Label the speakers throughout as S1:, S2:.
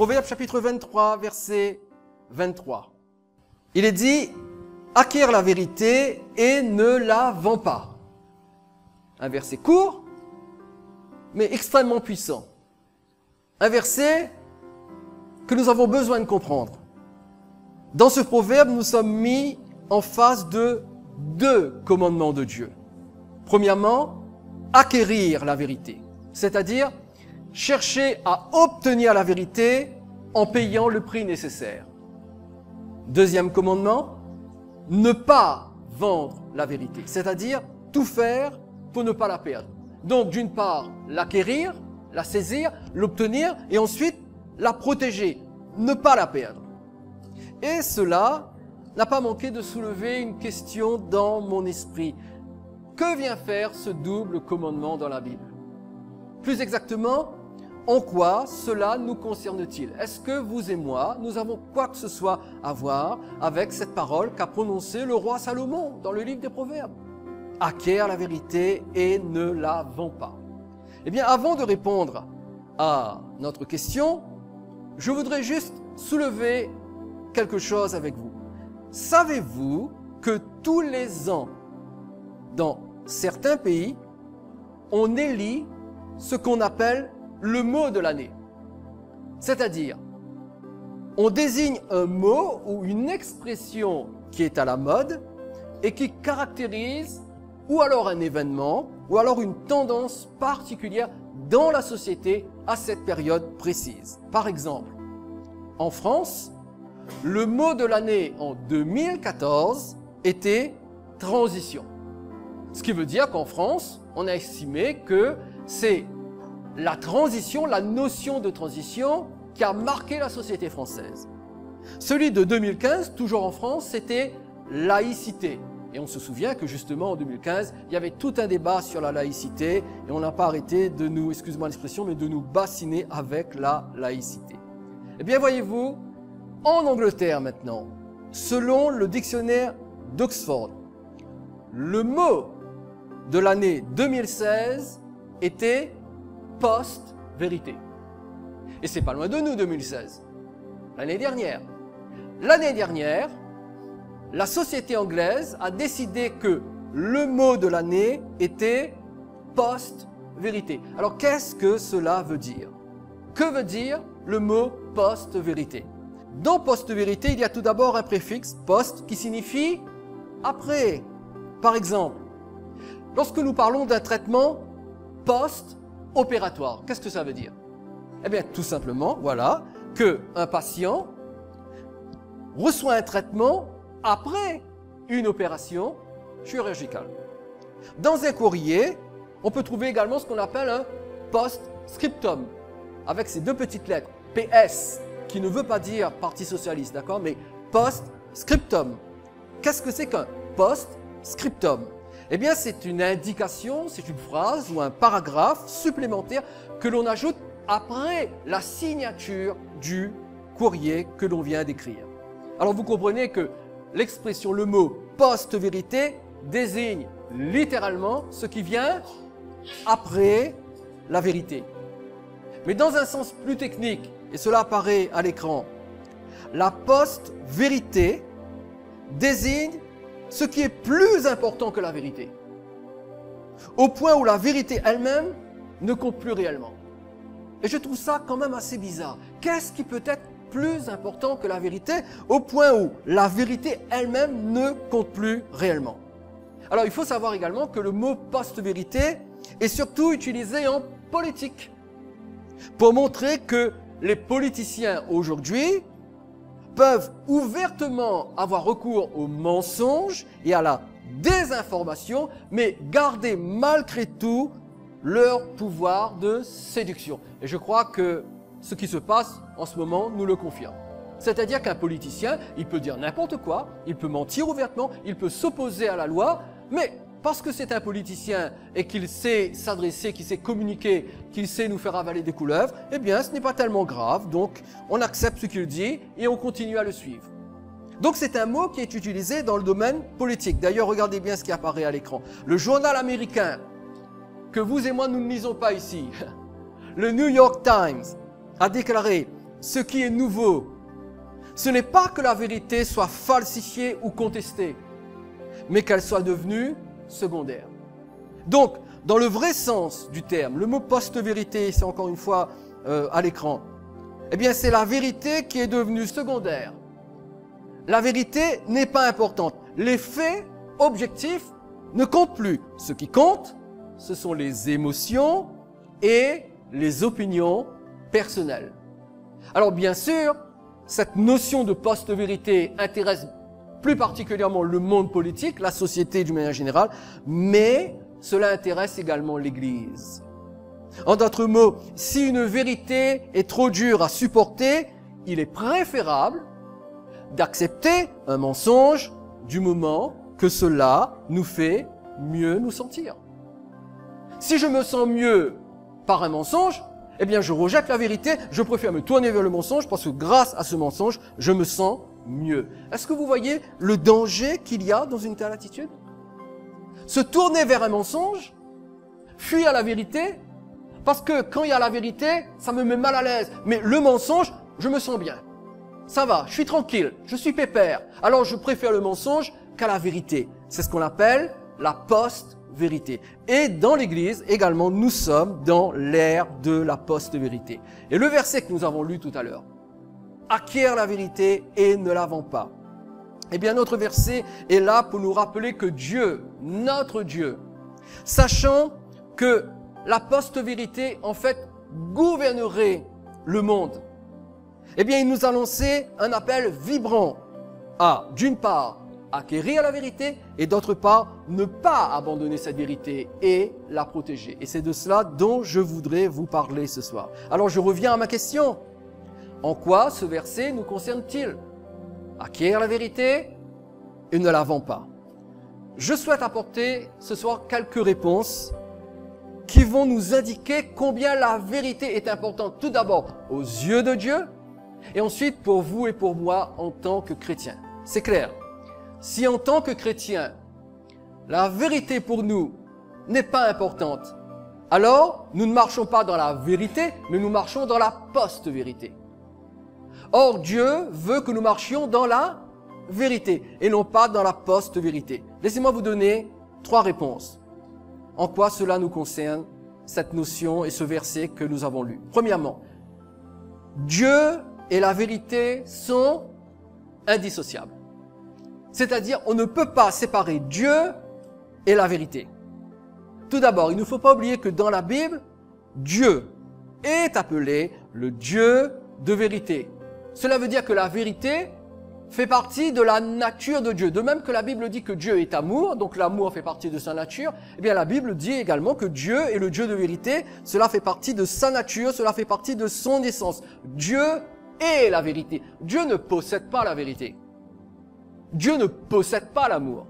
S1: Proverbe chapitre 23, verset 23. Il est dit, acquiert la vérité et ne la vends pas. Un verset court, mais extrêmement puissant. Un verset que nous avons besoin de comprendre. Dans ce proverbe, nous sommes mis en face de deux commandements de Dieu. Premièrement, acquérir la vérité, c'est-à-dire chercher à obtenir la vérité en payant le prix nécessaire. Deuxième commandement, ne pas vendre la vérité, c'est-à-dire tout faire pour ne pas la perdre. Donc d'une part, l'acquérir, la saisir, l'obtenir et ensuite la protéger, ne pas la perdre. Et cela n'a pas manqué de soulever une question dans mon esprit. Que vient faire ce double commandement dans la Bible? Plus exactement, en quoi cela nous concerne-t-il? Est-ce que vous et moi, nous avons quoi que ce soit à voir avec cette parole qu'a prononcée le roi Salomon dans le livre des Proverbes? Acquiert la vérité et ne la vends pas. Eh bien, avant de répondre à notre question, je voudrais juste soulever quelque chose avec vous. Savez-vous que tous les ans, dans certains pays, on élit ce qu'on appelle le mot de l'année? C'est-à-dire, on désigne un mot ou une expression qui est à la mode et qui caractérise ou alors un événement ou alors une tendance particulière dans la société à cette période précise. Par exemple, en France, le mot de l'année en 2014 était « transition ». Ce qui veut dire qu'en France, on a estimé que c'est la transition, la notion de transition qui a marqué la société française. Celui de 2015, toujours en France, c'était « laïcité ». Et on se souvient que justement en 2015, il y avait tout un débat sur la laïcité et on n'a pas arrêté de nous, excusez-moi l'expression, mais de nous bassiner avec la laïcité. Eh bien voyez-vous, en Angleterre maintenant, selon le dictionnaire d'Oxford, le mot de l'année 2016 était post-vérité. Et c'est pas loin de nous 2016, l'année dernière. L'année dernière, la société anglaise a décidé que le mot de l'année était post-vérité. Alors qu'est-ce que cela veut dire? Que veut dire le mot post-vérité? Dans post-vérité, il y a tout d'abord un préfixe post qui signifie après. Par exemple, lorsque nous parlons d'un traitement post-opératoire, qu'est-ce que ça veut dire? Eh bien, tout simplement, voilà, qu'un patient reçoit un traitement après une opération chirurgicale. Dans un courrier, on peut trouver également ce qu'on appelle un post-scriptum, avec ces deux petites lettres, PS, qui ne veut pas dire Parti Socialiste, d'accord, mais post-scriptum. Qu'est-ce que c'est qu'un post-scriptum? Eh bien, c'est une indication, c'est une phrase ou un paragraphe supplémentaire que l'on ajoute après la signature du courrier que l'on vient d'écrire. Alors, vous comprenez que l'expression, le mot post-vérité désigne littéralement ce qui vient après la vérité. Mais dans un sens plus technique, et cela apparaît à l'écran, la post-vérité désigne ce qui est plus important que la vérité, au point où la vérité elle-même ne compte plus réellement. Et je trouve ça quand même assez bizarre. Qu'est-ce qui peut être plus important que la vérité, au point où la vérité elle-même ne compte plus réellement? Alors il faut savoir également que le mot post-vérité est surtout utilisé en politique, pour montrer que les politiciens aujourd'hui peuvent ouvertement avoir recours au mensonge et à la désinformation, mais garder malgré tout leur pouvoir de séduction. Et je crois que ce qui se passe en ce moment nous le confirme. C'est-à-dire qu'un politicien, il peut dire n'importe quoi, il peut mentir ouvertement, il peut s'opposer à la loi, mais parce que c'est un politicien et qu'il sait s'adresser, qu'il sait communiquer, qu'il sait nous faire avaler des couleuvres, eh bien ce n'est pas tellement grave, donc on accepte ce qu'il dit et on continue à le suivre. Donc c'est un mot qui est utilisé dans le domaine politique. D'ailleurs, regardez bien ce qui apparaît à l'écran. Le journal américain, que vous et moi nous ne lisons pas ici, le New York Times, a déclaré ce qui est nouveau, ce n'est pas que la vérité soit falsifiée ou contestée, mais qu'elle soit devenue secondaire. Donc, dans le vrai sens du terme, le mot post-vérité, c'est encore une fois à l'écran, eh bien c'est la vérité qui est devenue secondaire. La vérité n'est pas importante. Les faits objectifs ne comptent plus. Ce qui compte, ce sont les émotions et les opinions personnelles. Alors bien sûr, cette notion de post-vérité intéresse plus particulièrement le monde politique, la société d'une manière générale, mais cela intéresse également l'Église. En d'autres mots, si une vérité est trop dure à supporter, il est préférable d'accepter un mensonge du moment que cela nous fait mieux nous sentir. Si je me sens mieux par un mensonge, eh bien je rejette la vérité, je préfère me tourner vers le mensonge parce que grâce à ce mensonge, je me sens mieux. Est-ce que vous voyez le danger qu'il y a dans une telle attitude? Se tourner vers un mensonge, fuir la vérité, parce que quand il y a la vérité, ça me met mal à l'aise. Mais le mensonge, je me sens bien. Ça va, je suis tranquille, je suis pépère. Alors je préfère le mensonge qu'à la vérité. C'est ce qu'on appelle la post-vérité. Et dans l'Église, également, nous sommes dans l'ère de la post-vérité. Et le verset que nous avons lu tout à l'heure, « Acquiert la vérité et ne la vend pas ». Eh bien, notre verset est là pour nous rappeler que Dieu, notre Dieu, sachant que la post-vérité, en fait, gouvernerait le monde, eh bien, il nous a lancé un appel vibrant à, d'une part, acquérir la vérité et d'autre part, ne pas abandonner cette vérité et la protéger. Et c'est de cela dont je voudrais vous parler ce soir. Alors, je reviens à ma question. En quoi ce verset nous concerne-t-il? Acquérir la vérité et ne la vend pas. Je souhaite apporter ce soir quelques réponses qui vont nous indiquer combien la vérité est importante, tout d'abord aux yeux de Dieu, et ensuite pour vous et pour moi en tant que chrétiens. C'est clair. Si en tant que chrétiens, la vérité pour nous n'est pas importante, alors nous ne marchons pas dans la vérité, mais nous marchons dans la post-vérité. Or, Dieu veut que nous marchions dans la vérité et non pas dans la post-vérité. Laissez-moi vous donner 3 réponses. En quoi cela nous concerne, cette notion et ce verset que nous avons lu. Premièrement, Dieu et la vérité sont indissociables. C'est-à-dire, on ne peut pas séparer Dieu et la vérité. Tout d'abord, il ne faut pas oublier que dans la Bible, Dieu est appelé le Dieu de vérité. Cela veut dire que la vérité fait partie de la nature de Dieu. De même que la Bible dit que Dieu est amour, donc l'amour fait partie de sa nature, eh bien la Bible dit également que Dieu est le Dieu de vérité, cela fait partie de sa nature, cela fait partie de son essence. Dieu est la vérité. Dieu ne possède pas la vérité. Dieu ne possède pas l'amour.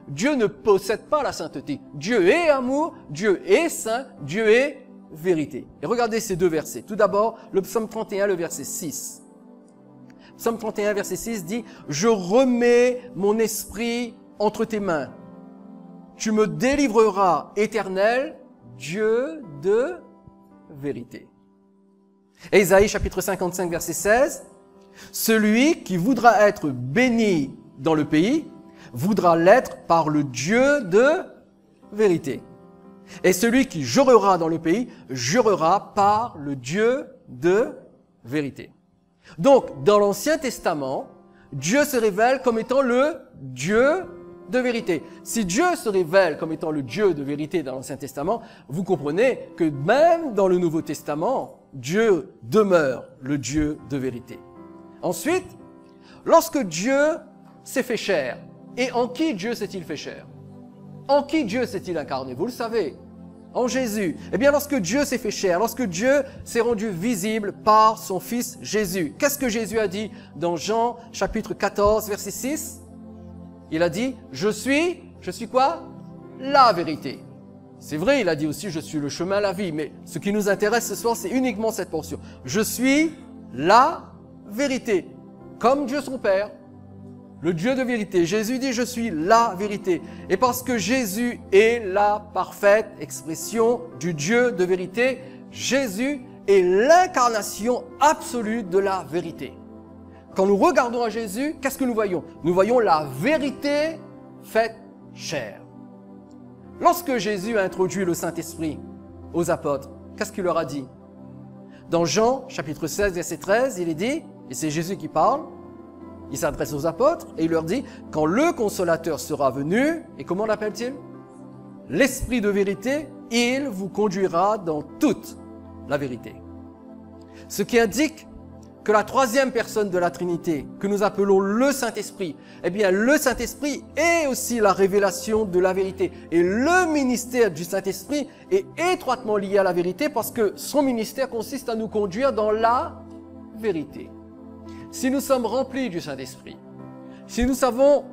S1: Dieu ne possède pas la sainteté. Dieu est amour, Dieu est saint, Dieu est vérité. Et regardez ces 2 versets. Tout d'abord, le psaume 31, le verset 6. Psaume 31, verset 6 dit « Je remets mon esprit entre tes mains. Tu me délivreras, Éternel, Dieu de vérité. » Et Isaïe chapitre 55, verset 16 « Celui qui voudra être béni dans le pays, voudra l'être par le Dieu de vérité. Et celui qui jurera dans le pays, jurera par le Dieu de vérité. » Donc, dans l'Ancien Testament, Dieu se révèle comme étant le Dieu de vérité. Si Dieu se révèle comme étant le Dieu de vérité dans l'Ancien Testament, vous comprenez que même dans le Nouveau Testament, Dieu demeure le Dieu de vérité. Ensuite, lorsque Dieu s'est fait chair, et en qui Dieu s'est-il fait chair? En qui Dieu s'est-il incarné? Vous le savez. En Jésus. Eh bien, lorsque Dieu s'est fait chair, lorsque Dieu s'est rendu visible par son Fils Jésus, qu'est-ce que Jésus a dit dans Jean chapitre 14, verset 6? Il a dit, je suis quoi? La vérité. C'est vrai, il a dit aussi, je suis le chemin, la vie, mais ce qui nous intéresse ce soir, c'est uniquement cette portion. Je suis la vérité, comme Dieu son Père. Le Dieu de vérité. Jésus dit, je suis la vérité. Et parce que Jésus est la parfaite expression du Dieu de vérité, Jésus est l'incarnation absolue de la vérité. Quand nous regardons à Jésus, qu'est-ce que nous voyons? Nous voyons la vérité faite chair. Lorsque Jésus a introduit le Saint-Esprit aux apôtres, qu'est-ce qu'il leur a dit? Dans Jean, chapitre 16, verset 13, il est dit, et c'est Jésus qui parle, il s'adresse aux apôtres et il leur dit, quand le Consolateur sera venu, et comment l'appelle-t-il? L'Esprit de vérité, il vous conduira dans toute la vérité. Ce qui indique que la troisième personne de la Trinité, que nous appelons le Saint-Esprit, eh bien le Saint-Esprit est aussi la révélation de la vérité. Et le ministère du Saint-Esprit est étroitement lié à la vérité parce que son ministère consiste à nous conduire dans la vérité. Si nous sommes remplis du Saint-Esprit, si nous savons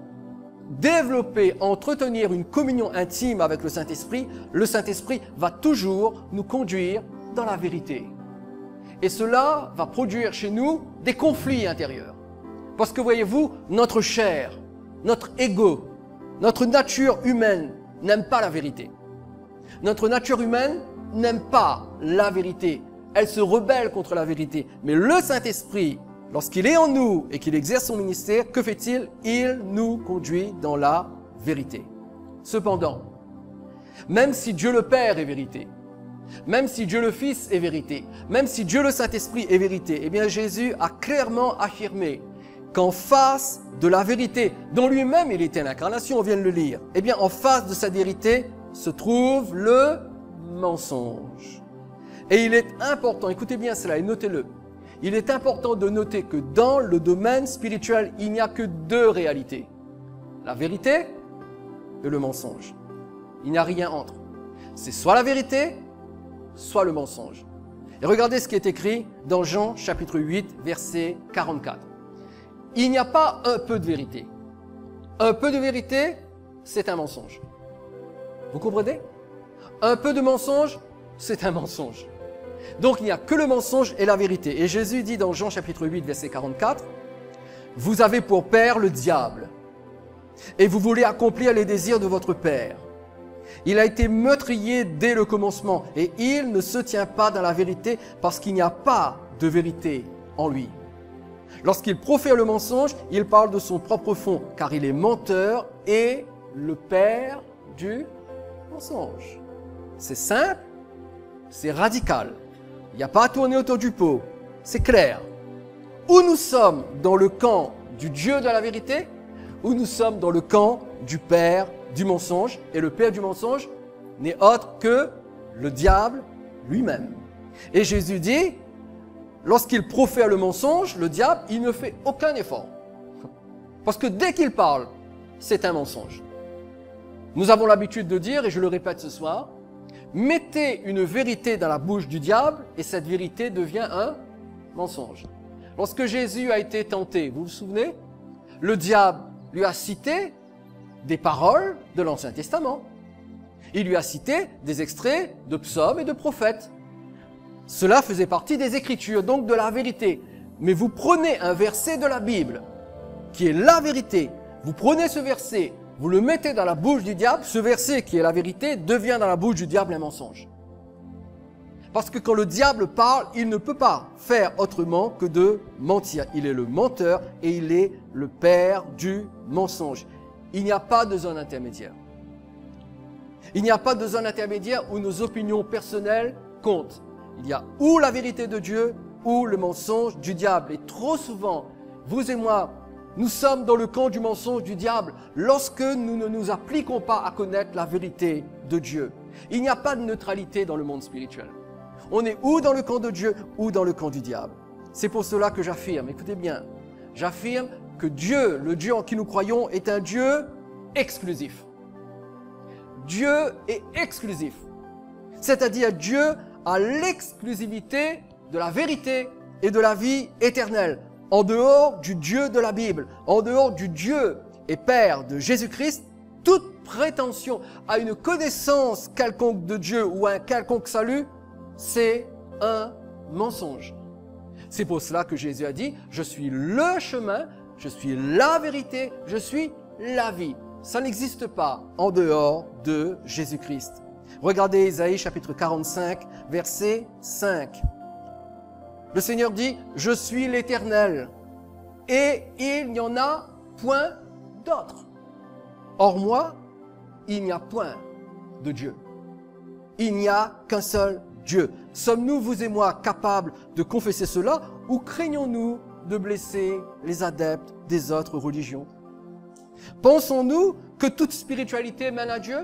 S1: développer, entretenir une communion intime avec le Saint-Esprit va toujours nous conduire dans la vérité. Et cela va produire chez nous des conflits intérieurs. Parce que voyez-vous, notre chair, notre ego, notre nature humaine n'aime pas la vérité. Notre nature humaine n'aime pas la vérité. Elle se rebelle contre la vérité. Mais le Saint-Esprit, lorsqu'il est en nous et qu'il exerce son ministère, que fait-il? Il nous conduit dans la vérité. Cependant, même si Dieu le Père est vérité, même si Dieu le Fils est vérité, même si Dieu le Saint-Esprit est vérité, eh bien Jésus a clairement affirmé qu'en face de la vérité, dont lui-même il était l'incarnation, on vient de le lire, eh bien en face de cette vérité se trouve le mensonge. Et il est important, écoutez bien cela et notez-le, il est important de noter que dans le domaine spirituel, il n'y a que deux réalités. La vérité et le mensonge. Il n'y a rien entre. C'est soit la vérité, soit le mensonge. Et regardez ce qui est écrit dans Jean chapitre 8, verset 44. Il n'y a pas un peu de vérité. Un peu de vérité, c'est un mensonge. Vous comprenez? Un peu de mensonge, c'est un mensonge. Donc il n'y a que le mensonge et la vérité. Et Jésus dit dans Jean chapitre 8, verset 44, « Vous avez pour père le diable, et vous voulez accomplir les désirs de votre père. Il a été meurtrier dès le commencement, et il ne se tient pas dans la vérité parce qu'il n'y a pas de vérité en lui. Lorsqu'il profère le mensonge, il parle de son propre fond, car il est menteur et le père du mensonge. » C'est simple, c'est radical. Il n'y a pas à tourner autour du pot. C'est clair. Ou nous sommes dans le camp du Dieu de la vérité, ou nous sommes dans le camp du père du mensonge. Et le père du mensonge n'est autre que le diable lui-même. Et Jésus dit, lorsqu'il profère le mensonge, le diable, il ne fait aucun effort. Parce que dès qu'il parle, c'est un mensonge. Nous avons l'habitude de dire, et je le répète ce soir, mettez une vérité dans la bouche du diable et cette vérité devient un mensonge. Lorsque Jésus a été tenté, vous vous souvenez? Le diable lui a cité des paroles de l'Ancien Testament. Il lui a cité des extraits de psaumes et de prophètes. Cela faisait partie des Écritures, donc de la vérité. Mais vous prenez un verset de la Bible, qui est la vérité, vous prenez ce verset, vous le mettez dans la bouche du diable, ce verset qui est la vérité devient dans la bouche du diable un mensonge. Parce que quand le diable parle, il ne peut pas faire autrement que de mentir. Il est le menteur et il est le père du mensonge. Il n'y a pas de zone intermédiaire. Il n'y a pas de zone intermédiaire où nos opinions personnelles comptent. Il y a ou la vérité de Dieu ou le mensonge du diable. Et trop souvent, vous et moi, nous sommes dans le camp du mensonge du diable lorsque nous ne nous appliquons pas à connaître la vérité de Dieu. Il n'y a pas de neutralité dans le monde spirituel. On est ou dans le camp de Dieu ou dans le camp du diable. C'est pour cela que j'affirme, écoutez bien, j'affirme que Dieu, le Dieu en qui nous croyons, est un Dieu exclusif. Dieu est exclusif. C'est-à-dire Dieu a l'exclusivité de la vérité et de la vie éternelle. En dehors du Dieu de la Bible, en dehors du Dieu et Père de Jésus-Christ, toute prétention à une connaissance quelconque de Dieu ou à un quelconque salut, c'est un mensonge. C'est pour cela que Jésus a dit, je suis le chemin, je suis la vérité, je suis la vie. Ça n'existe pas en dehors de Jésus-Christ. Regardez Isaïe chapitre 45, verset 5. Le Seigneur dit, je suis l'Éternel et il n'y en a point d'autre. Or moi, il n'y a point de Dieu. Il n'y a qu'un seul Dieu. Sommes-nous, vous et moi, capables de confesser cela ou craignons-nous de blesser les adeptes des autres religions? Pensons-nous que toute spiritualité mène à Dieu?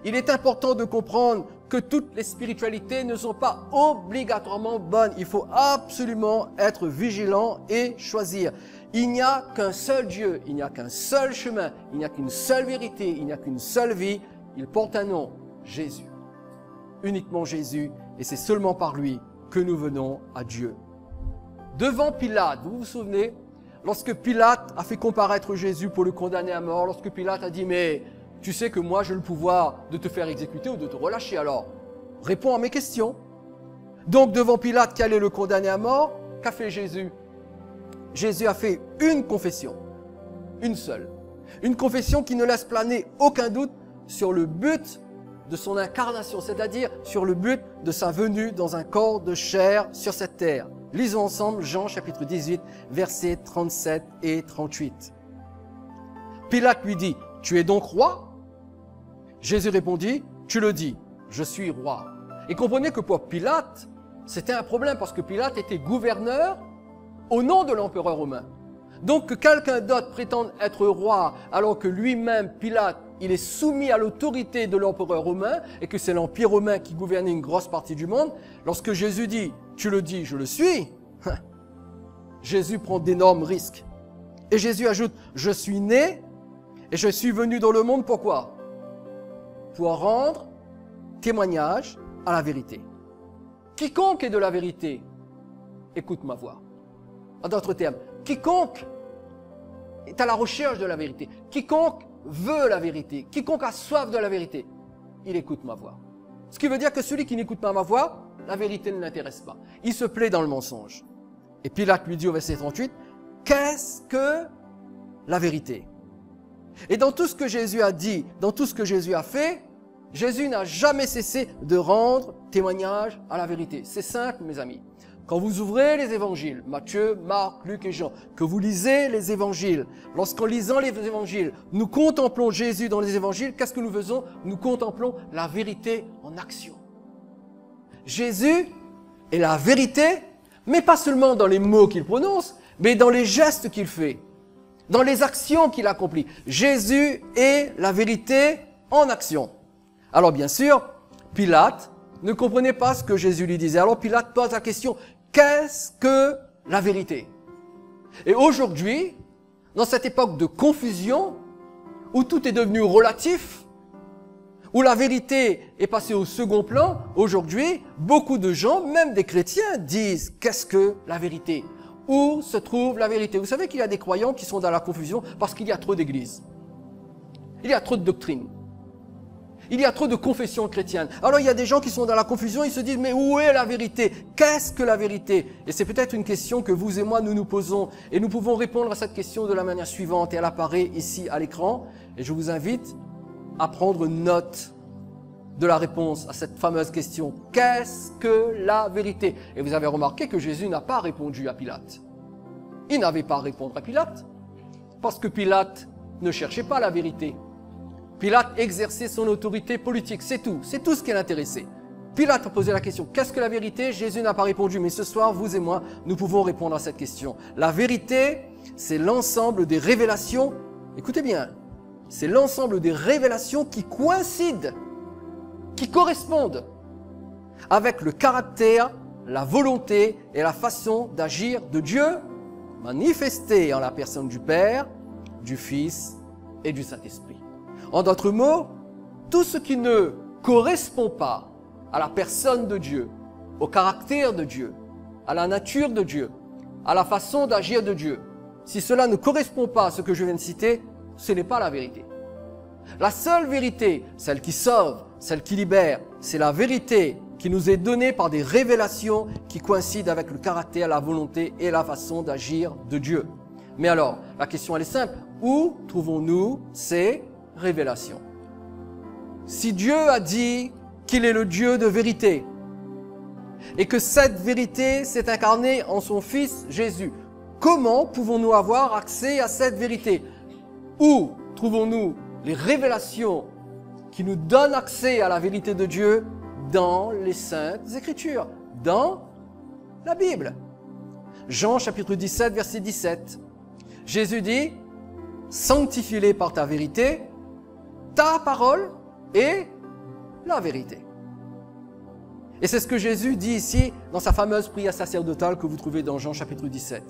S1: Il est important de comprendre que toutes les spiritualités ne sont pas obligatoirement bonnes. Il faut absolument être vigilant et choisir. Il n'y a qu'un seul Dieu, il n'y a qu'un seul chemin, il n'y a qu'une seule vérité, il n'y a qu'une seule vie. Il porte un nom, Jésus. Uniquement Jésus, et c'est seulement par lui que nous venons à Dieu. Devant Pilate, vous vous souvenez, lorsque Pilate a fait comparaître Jésus pour le condamner à mort, lorsque Pilate a dit « Mais tu sais que moi j'ai le pouvoir de te faire exécuter ou de te relâcher, alors réponds à mes questions. » Donc devant Pilate qui allait le condamner à mort, qu'a fait Jésus? Jésus a fait une confession, une seule. Une confession qui ne laisse planer aucun doute sur le but de son incarnation, c'est-à-dire sur le but de sa venue dans un corps de chair sur cette terre. Lisons ensemble Jean chapitre 18, versets 37 et 38. Pilate lui dit, « Tu es donc roi ?» Jésus répondit, « Tu le dis, je suis roi. » Et comprenez que pour Pilate, c'était un problème parce que Pilate était gouverneur au nom de l'empereur romain. Donc que quelqu'un d'autre prétende être roi alors que lui-même, Pilate, il est soumis à l'autorité de l'empereur romain et que c'est l'empire romain qui gouvernait une grosse partie du monde, lorsque Jésus dit « Tu le dis, je le suis », Jésus prend d'énormes risques. Et Jésus ajoute « Je suis né et je suis venu dans le monde, pourquoi ? Pour rendre témoignage à la vérité. Quiconque est de la vérité, écoute ma voix. » En d'autres termes, quiconque est à la recherche de la vérité, quiconque veut la vérité, quiconque a soif de la vérité, il écoute ma voix. Ce qui veut dire que celui qui n'écoute pas ma voix, la vérité ne l'intéresse pas. Il se plaît dans le mensonge. Et Pilate lui dit au verset 38, « Qu'est-ce que la vérité ?» Et dans tout ce que Jésus a dit, dans tout ce que Jésus a fait, Jésus n'a jamais cessé de rendre témoignage à la vérité. C'est simple, mes amis. Quand vous ouvrez les évangiles, Matthieu, Marc, Luc et Jean, que vous lisez les évangiles, lorsqu'en lisant les évangiles, nous contemplons Jésus dans les évangiles, qu'est-ce que nous faisons? Nous contemplons la vérité en action. Jésus est la vérité, mais pas seulement dans les mots qu'il prononce, mais dans les gestes qu'il fait, dans les actions qu'il accomplit. Jésus est la vérité en action. Alors bien sûr, Pilate ne comprenait pas ce que Jésus lui disait. Alors Pilate pose la question, qu'est-ce que la vérité? Et aujourd'hui, dans cette époque de confusion, où tout est devenu relatif, où la vérité est passée au second plan, aujourd'hui, beaucoup de gens, même des chrétiens, disent « Qu'est-ce que la vérité ?» Où se trouve la vérité? Vous savez qu'il y a des croyants qui sont dans la confusion parce qu'il y a trop d'églises. Il y a trop de doctrines. Il y a trop de confessions chrétiennes. Alors il y a des gens qui sont dans la confusion, ils se disent « Mais où est la vérité? Qu'est-ce que la vérité ?» Et c'est peut-être une question que vous et moi nous nous posons. Et nous pouvons répondre à cette question de la manière suivante. Et elle apparaît ici à l'écran. Et je vous invite à prendre note de la réponse à cette fameuse question. Qu'est-ce que la vérité? Et vous avez remarqué que Jésus n'a pas répondu à Pilate. Il n'avait pas à répondre à Pilate. Parce que Pilate ne cherchait pas la vérité. Pilate exerçait son autorité politique, c'est tout ce qui l'intéressait. Pilate a posé la question, qu'est-ce que la vérité? Jésus n'a pas répondu, mais ce soir, vous et moi, nous pouvons répondre à cette question. La vérité, c'est l'ensemble des révélations, écoutez bien, c'est l'ensemble des révélations qui coïncident, qui correspondent avec le caractère, la volonté et la façon d'agir de Dieu, manifesté en la personne du Père, du Fils et du Saint-Esprit. En d'autres mots, tout ce qui ne correspond pas à la personne de Dieu, au caractère de Dieu, à la nature de Dieu, à la façon d'agir de Dieu, si cela ne correspond pas à ce que je viens de citer, ce n'est pas la vérité. La seule vérité, celle qui sauve, celle qui libère, c'est la vérité qui nous est donnée par des révélations qui coïncident avec le caractère, la volonté et la façon d'agir de Dieu. Mais alors, la question elle est simple, où trouvons-nous ces révélation? Si Dieu a dit qu'il est le Dieu de vérité, et que cette vérité s'est incarnée en son Fils Jésus. Comment pouvons-nous avoir accès à cette vérité? Où trouvons-nous les révélations qui nous donnent accès à la vérité de Dieu? Dans les Saintes Écritures, dans la Bible. Jean chapitre 17, verset 17. Jésus dit, « Sanctifie-les par ta vérité, ta parole est la vérité. » Et c'est ce que Jésus dit ici dans sa fameuse prière sacerdotale que vous trouvez dans Jean chapitre 17.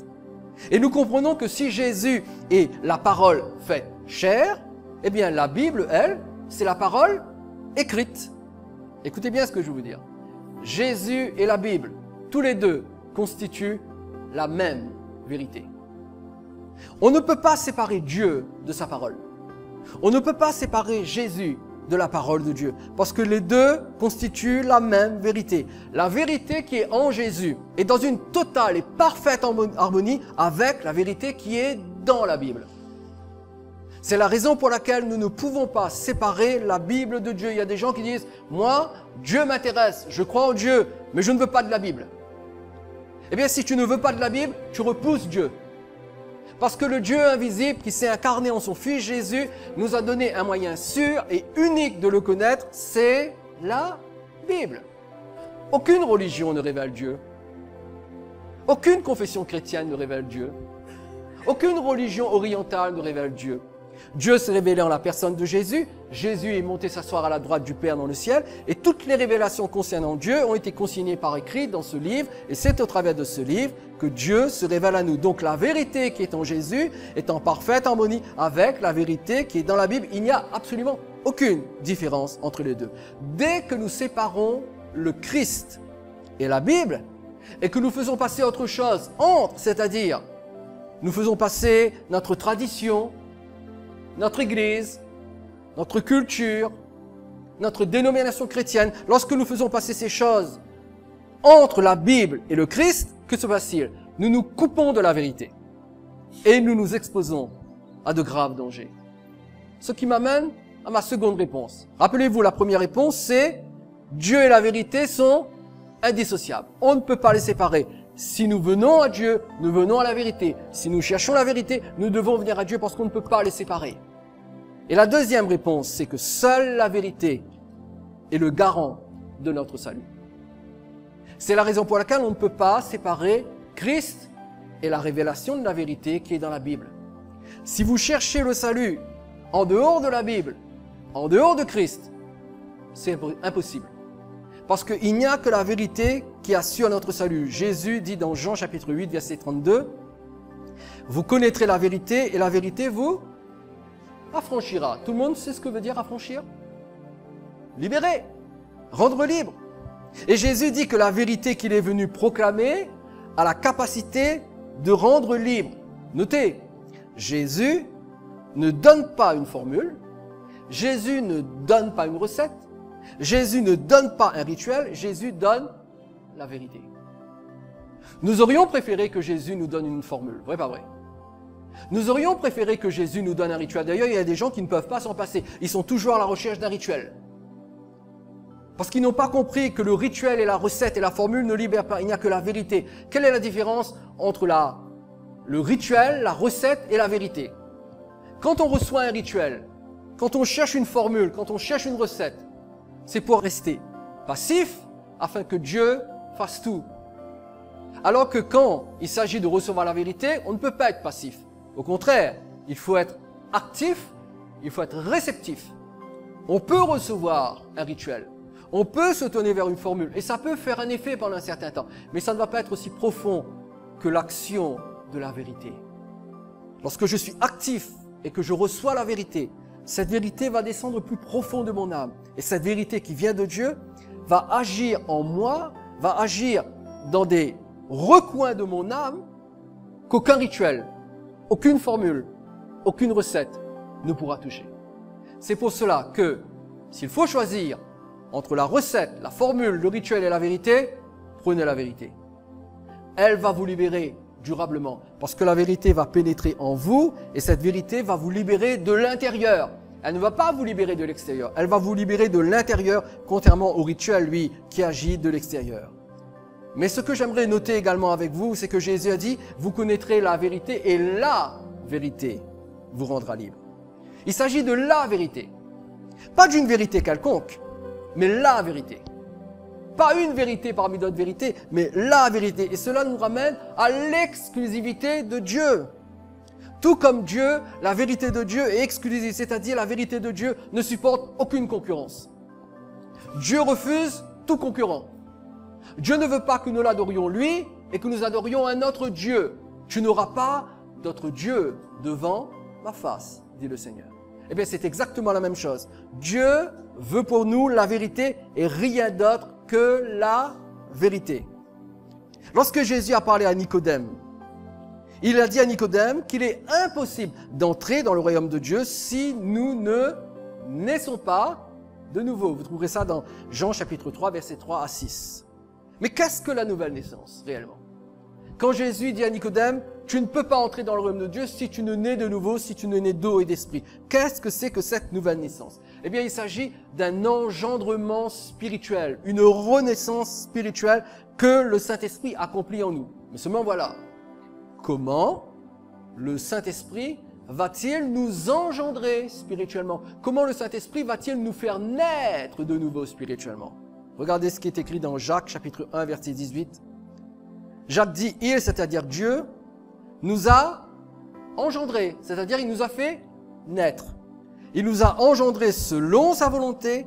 S1: Et nous comprenons que si Jésus est la parole faite chair, eh bien la Bible, elle, c'est la parole écrite. Écoutez bien ce que je veux vous dire. Jésus et la Bible, tous les deux, constituent la même vérité. On ne peut pas séparer Dieu de sa parole. On ne peut pas séparer Jésus de la parole de Dieu, parce que les deux constituent la même vérité. La vérité qui est en Jésus est dans une totale et parfaite harmonie avec la vérité qui est dans la Bible. C'est la raison pour laquelle nous ne pouvons pas séparer la Bible de Dieu. Il y a des gens qui disent, moi, Dieu m'intéresse, je crois en Dieu, mais je ne veux pas de la Bible. Eh bien, si tu ne veux pas de la Bible, tu repousses Dieu. Parce que le Dieu invisible qui s'est incarné en son Fils Jésus nous a donné un moyen sûr et unique de le connaître, c'est la Bible. Aucune religion ne révèle Dieu. Aucune confession chrétienne ne révèle Dieu. Aucune religion orientale ne révèle Dieu. Dieu s'est révélé en la personne de Jésus. Jésus est monté s'asseoir à la droite du Père dans le ciel. Et toutes les révélations concernant Dieu ont été consignées par écrit dans ce livre. Et c'est au travers de ce livre que Dieu se révèle à nous. Donc la vérité qui est en Jésus est en parfaite harmonie avec la vérité qui est dans la Bible. Il n'y a absolument aucune différence entre les deux. Dès que nous séparons le Christ et la Bible, et que nous faisons passer autre chose entre, c'est-à-dire nous faisons passer notre tradition, notre Église, notre culture, notre dénomination chrétienne, lorsque nous faisons passer ces choses entre la Bible et le Christ, que se passe-t-il? Nous nous coupons de la vérité et nous nous exposons à de graves dangers. Ce qui m'amène à ma seconde réponse. Rappelez-vous, la première réponse, c'est Dieu et la vérité sont indissociables. On ne peut pas les séparer. Si nous venons à Dieu, nous venons à la vérité. Si nous cherchons la vérité, nous devons venir à Dieu parce qu'on ne peut pas les séparer. Et la deuxième réponse, c'est que seule la vérité est le garant de notre salut. C'est la raison pour laquelle on ne peut pas séparer Christ et la révélation de la vérité qui est dans la Bible. Si vous cherchez le salut en dehors de la Bible, en dehors de Christ, c'est impossible. Parce qu'il n'y a que la vérité qui assure notre salut. Jésus dit dans Jean chapitre 8, verset 32, « Vous connaîtrez la vérité et la vérité vous affranchira. » Tout le monde sait ce que veut dire affranchir? Libérer, rendre libre. Et Jésus dit que la vérité qu'il est venu proclamer a la capacité de rendre libre. Notez, Jésus ne donne pas une formule, Jésus ne donne pas une recette, Jésus ne donne pas un rituel, Jésus donne la vérité. Nous aurions préféré que Jésus nous donne une formule, vrai pas vrai? Nous aurions préféré que Jésus nous donne un rituel. D'ailleurs, il y a des gens qui ne peuvent pas s'en passer. Ils sont toujours à la recherche d'un rituel. Parce qu'ils n'ont pas compris que le rituel et la recette et la formule ne libèrent pas. Il n'y a que la vérité. Quelle est la différence entre le rituel, la recette et la vérité? Quand on reçoit un rituel, quand on cherche une formule, quand on cherche une recette, c'est pour rester passif afin que Dieu fasse tout. Alors que quand il s'agit de recevoir la vérité, on ne peut pas être passif. Au contraire, il faut être actif, il faut être réceptif. On peut recevoir un rituel, on peut se tourner vers une formule et ça peut faire un effet pendant un certain temps, mais ça ne va pas être aussi profond que l'action de la vérité. Lorsque je suis actif et que je reçois la vérité, cette vérité va descendre plus profond de mon âme. Et cette vérité qui vient de Dieu va agir en moi, va agir dans des recoins de mon âme qu'aucun rituel, aucune formule, aucune recette ne pourra toucher. C'est pour cela que, s'il faut choisir entre la recette, la formule, le rituel et la vérité, prenez la vérité. Elle va vous libérer durablement, parce que la vérité va pénétrer en vous et cette vérité va vous libérer de l'intérieur. Elle ne va pas vous libérer de l'extérieur, elle va vous libérer de l'intérieur, contrairement au rituel, lui, qui agit de l'extérieur. Mais ce que j'aimerais noter également avec vous, c'est que Jésus a dit, vous connaîtrez la vérité et la vérité vous rendra libre. Il s'agit de la vérité. Pas d'une vérité quelconque, mais la vérité. Pas une vérité parmi d'autres vérités, mais la vérité. Et cela nous ramène à l'exclusivité de Dieu. Tout comme Dieu, la vérité de Dieu est exclusive, c'est-à-dire la vérité de Dieu ne supporte aucune concurrence. Dieu refuse tout concurrent. Dieu ne veut pas que nous l'adorions lui et que nous adorions un autre Dieu. Tu n'auras pas d'autre Dieu devant ma face, dit le Seigneur. Eh bien, c'est exactement la même chose. Dieu veut pour nous la vérité et rien d'autre que la vérité. Lorsque Jésus a parlé à Nicodème, il a dit à Nicodème qu'il est impossible d'entrer dans le royaume de Dieu si nous ne naissons pas de nouveau. Vous trouverez ça dans Jean chapitre 3, versets 3 à 6. Mais qu'est-ce que la nouvelle naissance, réellement? Quand Jésus dit à Nicodème, tu ne peux pas entrer dans le royaume de Dieu si tu ne nais de nouveau, si tu ne nais d'eau et d'esprit. Qu'est-ce que c'est que cette nouvelle naissance? Eh bien, il s'agit d'un engendrement spirituel, une renaissance spirituelle que le Saint-Esprit accomplit en nous. Mais seulement voilà, comment le Saint-Esprit va-t-il nous engendrer spirituellement? Comment le Saint-Esprit va-t-il nous faire naître de nouveau spirituellement? Regardez ce qui est écrit dans Jacques, chapitre 1, verset 18. Jacques dit, il, c'est-à-dire Dieu, nous a engendrés, c'est-à-dire il nous a fait naître. Il nous a engendrés selon sa volonté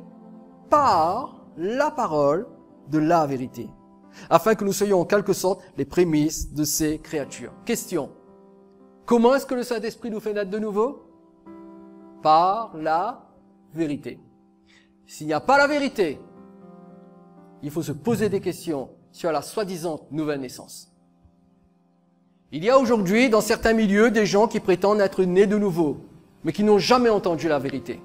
S1: par la parole de la vérité, afin que nous soyons en quelque sorte les prémices de ces créatures. Question, comment est-ce que le Saint-Esprit nous fait naître de nouveau? Par la vérité. S'il n'y a pas la vérité, il faut se poser des questions sur la soi-disant nouvelle naissance. Il y a aujourd'hui dans certains milieux des gens qui prétendent être nés de nouveau, mais qui n'ont jamais entendu la vérité.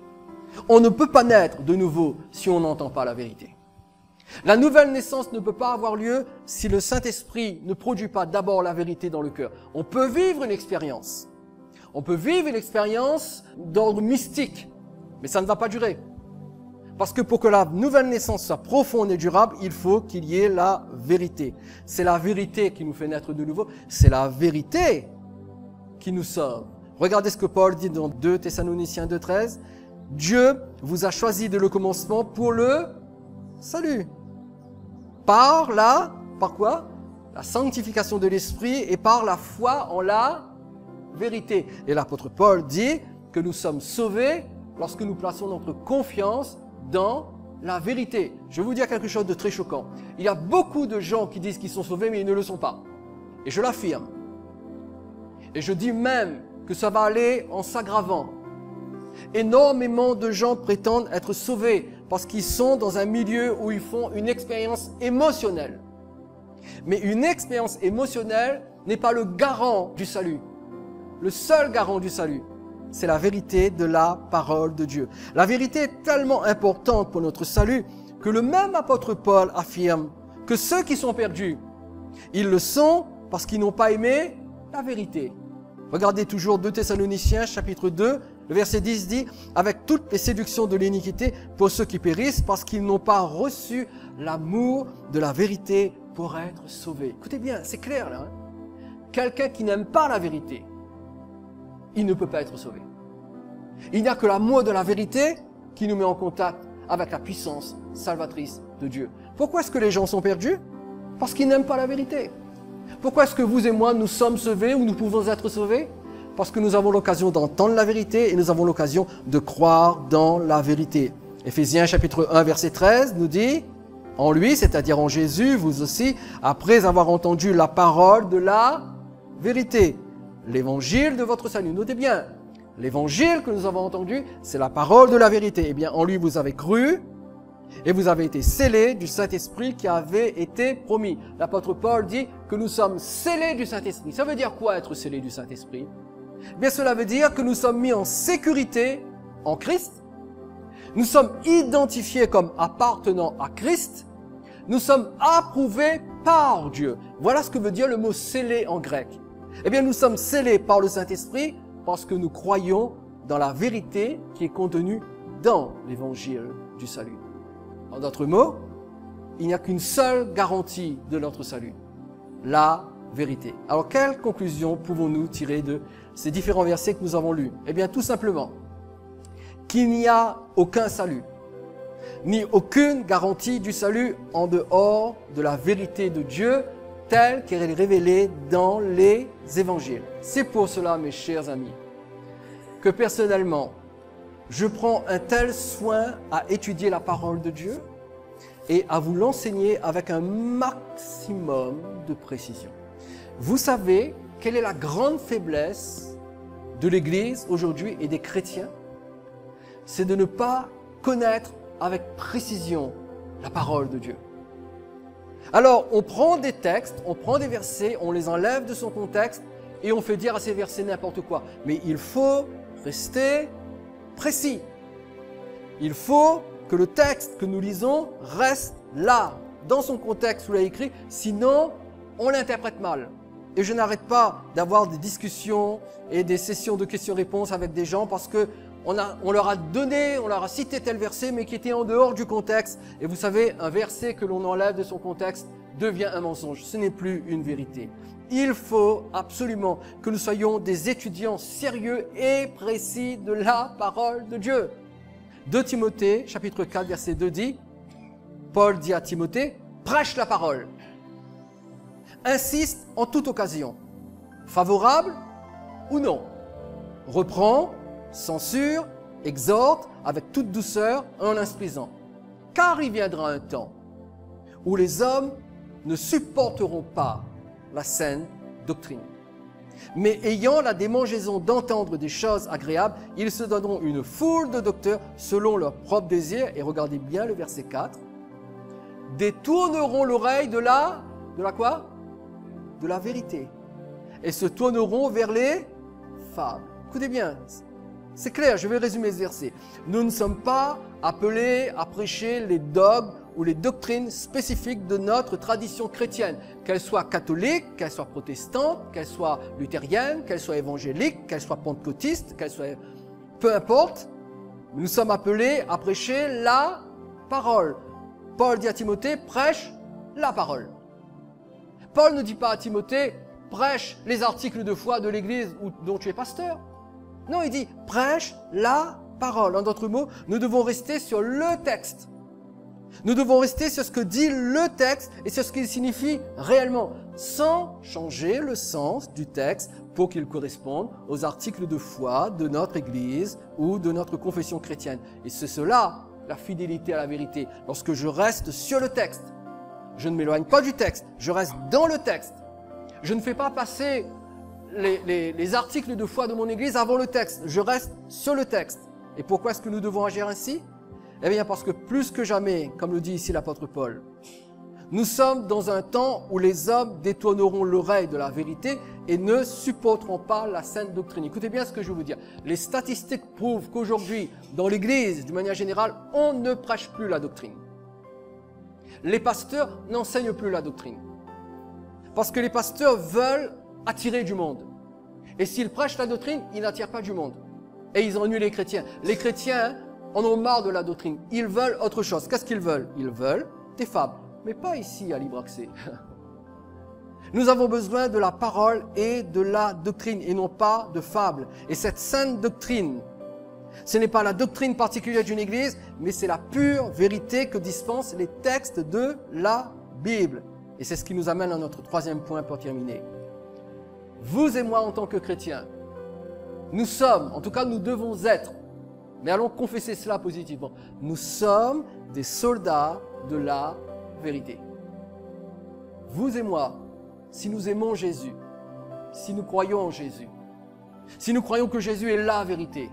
S1: On ne peut pas naître de nouveau si on n'entend pas la vérité. La nouvelle naissance ne peut pas avoir lieu si le Saint-Esprit ne produit pas d'abord la vérité dans le cœur. On peut vivre une expérience. On peut vivre une expérience d'ordre mystique, mais ça ne va pas durer. Parce que pour que la nouvelle naissance soit profonde et durable, il faut qu'il y ait la vérité. C'est la vérité qui nous fait naître de nouveau. C'est la vérité qui nous sauve. Regardez ce que Paul dit dans 2 Thessaloniciens 2,13. Dieu vous a choisi dès le commencement pour le salut. Par quoi? La sanctification de l'esprit et par la foi en la vérité. Et l'apôtre Paul dit que nous sommes sauvés lorsque nous plaçons notre confiance dans la vérité. Je vais vous dire quelque chose de très choquant. Il y a beaucoup de gens qui disent qu'ils sont sauvés, mais ils ne le sont pas. Et je l'affirme. Et je dis même que ça va aller en s'aggravant. Énormément de gens prétendent être sauvés parce qu'ils sont dans un milieu où ils font une expérience émotionnelle. Mais une expérience émotionnelle n'est pas le garant du salut. Le seul garant du salut, c'est la vérité de la parole de Dieu. La vérité est tellement importante pour notre salut que le même apôtre Paul affirme que ceux qui sont perdus, ils le sont parce qu'ils n'ont pas aimé la vérité. Regardez toujours 2 Thessaloniciens chapitre 2, le verset 10 dit « Avec toutes les séductions de l'iniquité pour ceux qui périssent parce qu'ils n'ont pas reçu l'amour de la vérité pour être sauvés. » Écoutez bien, c'est clair là. Quelqu'un qui n'aime pas la vérité, il ne peut pas être sauvé. Il n'y a que l'amour de la vérité qui nous met en contact avec la puissance salvatrice de Dieu. Pourquoi est-ce que les gens sont perdus? Parce qu'ils n'aiment pas la vérité. Pourquoi est-ce que vous et moi, nous sommes sauvés ou nous pouvons être sauvés? Parce que nous avons l'occasion d'entendre la vérité et nous avons l'occasion de croire dans la vérité. Éphésiens chapitre 1 verset 13 nous dit « En lui, c'est-à-dire en Jésus, vous aussi, après avoir entendu la parole de la vérité, l'évangile de votre salut. » Notez bien, l'évangile que nous avons entendu, c'est la parole de la vérité. Eh bien, en lui, vous avez cru et vous avez été scellés du Saint-Esprit qui avait été promis. L'apôtre Paul dit que nous sommes scellés du Saint-Esprit. Ça veut dire quoi être scellés du Saint-Esprit? Eh bien, cela veut dire que nous sommes mis en sécurité en Christ. Nous sommes identifiés comme appartenant à Christ. Nous sommes approuvés par Dieu. Voilà ce que veut dire le mot scellé en grec. Eh bien, nous sommes scellés par le Saint-Esprit parce que nous croyons dans la vérité qui est contenue dans l'évangile du salut. En d'autres mots, il n'y a qu'une seule garantie de notre salut, la vérité. Alors, quelle conclusion pouvons-nous tirer de ces différents versets que nous avons lus? Eh bien, tout simplement, qu'il n'y a aucun salut, ni aucune garantie du salut en dehors de la vérité de Dieu telle qu'elle est révélée dans les évangiles. C'est pour cela, mes chers amis, que personnellement, je prends un tel soin à étudier la parole de Dieu et à vous l'enseigner avec un maximum de précision. Vous savez quelle est la grande faiblesse de l'Église aujourd'hui et des chrétiens? C'est de ne pas connaître avec précision la parole de Dieu. Alors, on prend des textes, on prend des versets, on les enlève de son contexte et on fait dire à ces versets n'importe quoi. Mais il faut rester précis. Il faut que le texte que nous lisons reste là, dans son contexte où il est écrit, sinon on l'interprète mal. Et je n'arrête pas d'avoir des discussions et des sessions de questions-réponses avec des gens parce que on leur a donné, on leur a cité tel verset, mais qui était en dehors du contexte. Et vous savez, un verset que l'on enlève de son contexte devient un mensonge. Ce n'est plus une vérité. Il faut absolument que nous soyons des étudiants sérieux et précis de la parole de Dieu. 2 Timothée, chapitre 4, verset 2 dit, Paul dit à Timothée, prêche la parole. Insiste en toute occasion, favorable ou non. Reprend, censure, exhorte avec toute douceur en instruisant. Car il viendra un temps où les hommes ne supporteront pas la saine doctrine. Mais ayant la démangeaison d'entendre des choses agréables, ils se donneront une foule de docteurs selon leur propre désir. Et regardez bien le verset 4. Détourneront l'oreille de la quoi? De la vérité. Et se tourneront vers les fables. Écoutez bien, c'est clair, je vais résumer ce verset. Nous ne sommes pas appelés à prêcher les dogmes ou les doctrines spécifiques de notre tradition chrétienne, qu'elle soit catholique, qu'elle soit protestante, qu'elle soit luthérienne, qu'elle soit évangélique, qu'elle soit pentecôtiste, qu'elle soit... Peu importe, nous sommes appelés à prêcher la parole. Paul dit à Timothée, prêche la parole. Paul ne dit pas à Timothée, prêche les articles de foi de l'Église dont tu es pasteur. Non, il dit, prêche la parole. En d'autres mots, nous devons rester sur le texte. Nous devons rester sur ce que dit le texte et sur ce qu'il signifie réellement, sans changer le sens du texte pour qu'il corresponde aux articles de foi de notre Église ou de notre confession chrétienne. Et c'est cela, la fidélité à la vérité. Lorsque je reste sur le texte, je ne m'éloigne pas du texte, je reste dans le texte. Je ne fais pas passer les articles de foi de mon Église avant le texte. Je reste sur le texte. Et pourquoi est-ce que nous devons agir ainsi? Eh bien parce que plus que jamais, comme le dit ici l'apôtre Paul, nous sommes dans un temps où les hommes détourneront l'oreille de la vérité et ne supporteront pas la saine doctrine. Écoutez bien ce que je veux vous dire. Les statistiques prouvent qu'aujourd'hui, dans l'Église, d'une manière générale, on ne prêche plus la doctrine. Les pasteurs n'enseignent plus la doctrine. Parce que les pasteurs veulent attirer du monde. Et s'ils prêchent la doctrine, ils n'attirent pas du monde. Et ils ennuient les chrétiens. Les chrétiens en ont marre de la doctrine. Ils veulent autre chose. Qu'est-ce qu'ils veulent? Ils veulent des fables. Mais pas ici à Libre Accès. Nous avons besoin de la parole et de la doctrine et non pas de fables. Et cette sainte doctrine, ce n'est pas la doctrine particulière d'une église, mais c'est la pure vérité que dispensent les textes de la Bible. Et c'est ce qui nous amène à notre troisième point pour terminer. Vous et moi en tant que chrétiens, nous sommes, en tout cas nous devons être, mais allons confesser cela positivement, nous sommes des soldats de la vérité. Vous et moi, si nous aimons Jésus, si nous croyons en Jésus, si nous croyons que Jésus est la vérité,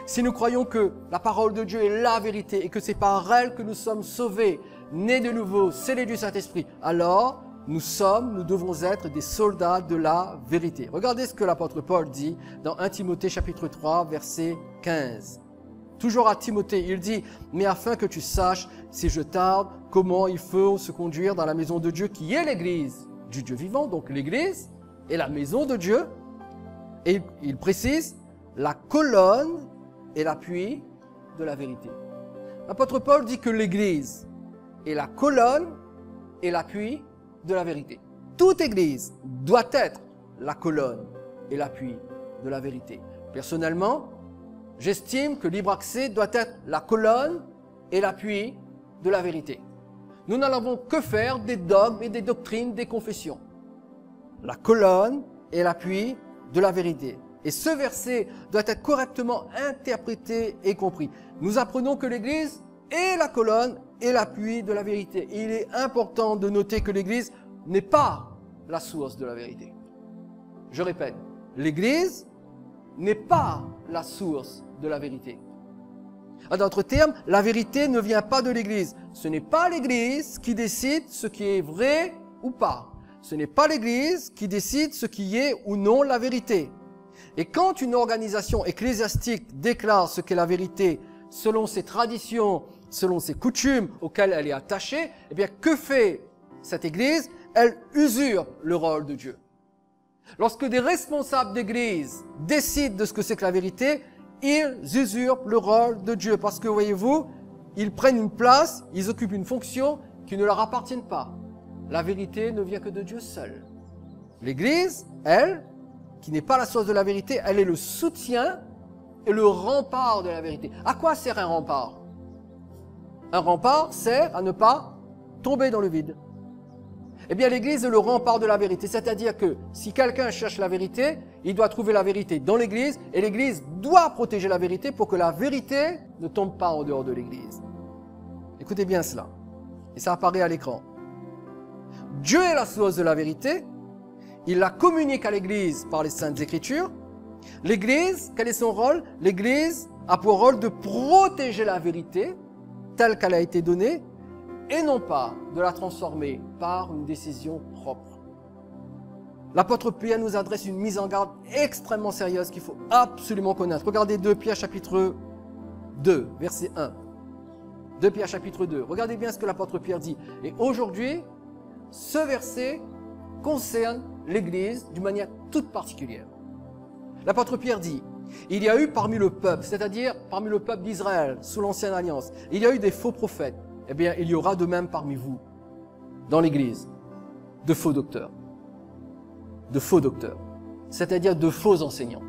S1: si nous croyons que la parole de Dieu est la vérité et que c'est par elle que nous sommes sauvés, nés de nouveau, scellés du Saint-Esprit, alors nous devons être des soldats de la vérité. Regardez ce que l'apôtre Paul dit dans 1 Timothée chapitre 3, verset 15. Toujours à Timothée, il dit, « Mais afin que tu saches, si je tarde, comment il faut se conduire dans la maison de Dieu qui est l'église du Dieu vivant. » Donc l'église est la maison de Dieu. Et il précise, la colonne et l'appui de la vérité. L'apôtre Paul dit que l'église est la colonne et l'appui de la vérité. Toute Église doit être la colonne et l'appui de la vérité. Personnellement, j'estime que Libre Accès doit être la colonne et l'appui de la vérité. Nous n'en avons que faire des dogmes et des doctrines, des confessions. La colonne et l'appui de la vérité. Et ce verset doit être correctement interprété et compris. Nous apprenons que l'Église est la colonne et l'appui de la vérité. Et il est important de noter que l'Église n'est pas la source de la vérité. Je répète, l'Église n'est pas la source de la vérité. En d'autres termes, la vérité ne vient pas de l'Église. Ce n'est pas l'Église qui décide ce qui est vrai ou pas. Ce n'est pas l'Église qui décide ce qui est ou non la vérité. Et quand une organisation ecclésiastique déclare ce qu'est la vérité selon ses traditions, selon ses coutumes auxquelles elle est attachée, eh bien, que fait cette Église? Elle usurpe le rôle de Dieu. Lorsque des responsables d'Église décident de ce que c'est que la vérité, ils usurpent le rôle de Dieu. Parce que, voyez-vous, ils prennent une place, ils occupent une fonction qui ne leur appartient pas. La vérité ne vient que de Dieu seul. L'Église, elle, qui n'est pas la source de la vérité, elle est le soutien et le rempart de la vérité. À quoi sert un rempart? Un rempart sert à ne pas tomber dans le vide. Eh bien, l'Église est le rempart de la vérité. C'est-à-dire que si quelqu'un cherche la vérité, il doit trouver la vérité dans l'Église et l'Église doit protéger la vérité pour que la vérité ne tombe pas en dehors de l'Église. Écoutez bien cela. Et ça apparaît à l'écran. Dieu est la source de la vérité. Il la communique à l'Église par les Saintes Écritures. L'Église, quel est son rôle? L'Église a pour rôle de protéger la vérité telle qu'elle a été donnée et non pas de la transformer par une décision propre. L'apôtre Pierre nous adresse une mise en garde extrêmement sérieuse qu'il faut absolument connaître. Regardez 2 Pierre chapitre 2, verset 1. 2 Pierre chapitre 2. Regardez bien ce que l'apôtre Pierre dit. Et aujourd'hui, ce verset concerne l'Église d'une manière toute particulière. L'apôtre Pierre dit, il y a eu parmi le peuple, c'est-à-dire parmi le peuple d'Israël, sous l'ancienne alliance, il y a eu des faux prophètes. Eh bien, il y aura de même parmi vous, dans l'Église, de faux docteurs. De faux docteurs, c'est-à-dire de faux enseignants,